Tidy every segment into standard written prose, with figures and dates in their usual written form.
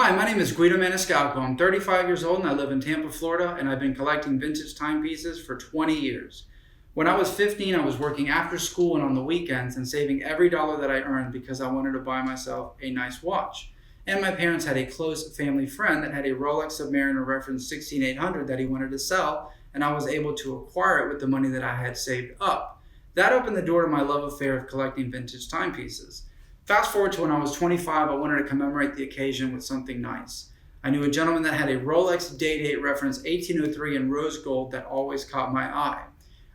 Hi, my name is Guido Maniscalo. I'm 35 years old and I live in Tampa, Florida, and I've been collecting vintage timepieces for 20 years. When I was 15, I was working after school and on the weekends and saving every dollar that I earned because I wanted to buy myself a nice watch. And my parents had a close family friend that had a Rolex Submariner reference 16800 that he wanted to sell, and I was able to acquire it with the money that I had saved up. That opened the door to my love affair of collecting vintage timepieces. Fast forward to when I was 25, I wanted to commemorate the occasion with something nice. I knew a gentleman that had a Rolex Day-Date reference 1803 in rose gold that always caught my eye.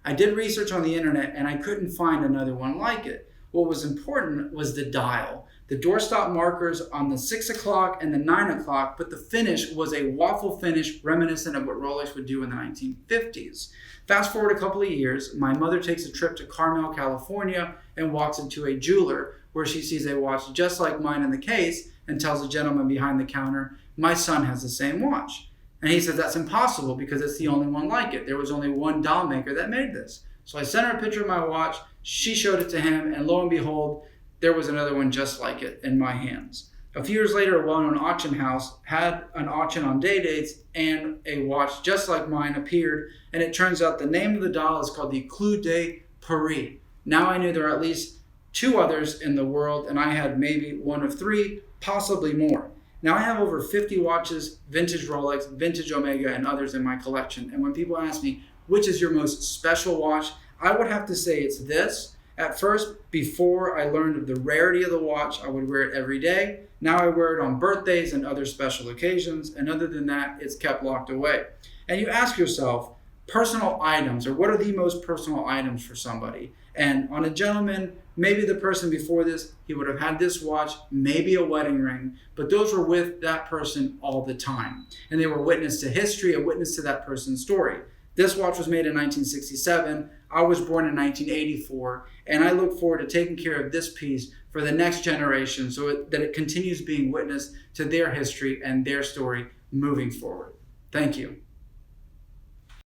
I did research on the internet and I couldn't find another one like it. What was important was the dial. The doorstop markers on the 6 o'clock and the 9 o'clock, but the finish was a waffle finish reminiscent of what Rolex would do in the 1950s. Fast forward a couple of years, my mother takes a trip to Carmel, California and walks into a jeweler where she sees a watch just like mine in the case and tells the gentleman behind the counter, "My son has the same watch." And he says, "That's impossible because it's the only one like it. There was only one doll maker that made this." So I sent her a picture of my watch, she showed it to him, and lo and behold, there was another one just like it in my hands. A few years later, a well-known auction house had an auction on day dates and a watch just like mine appeared, and it turns out the name of the doll is called the Clous de Paris. Now I knew there are at least two others in the world, and I had maybe one of three, possibly more. Now I have over 50 watches, vintage Rolex, vintage Omega, and others in my collection. And when people ask me, which is your most special watch, I would have to say it's this. At first, before I learned of the rarity of the watch, I would wear it every day. Now I wear it on birthdays and other special occasions, and other than that, it's kept locked away. And you ask yourself, personal items, or what are the most personal items for somebody? And on a gentleman, maybe the person before this, he would have had this watch, maybe a wedding ring, but those were with that person all the time. And they were witness to history, a witness to that person's story. This watch was made in 1967. I was born in 1984, and I look forward to taking care of this piece for the next generation so that it continues being witness to their history and their story moving forward. Thank you.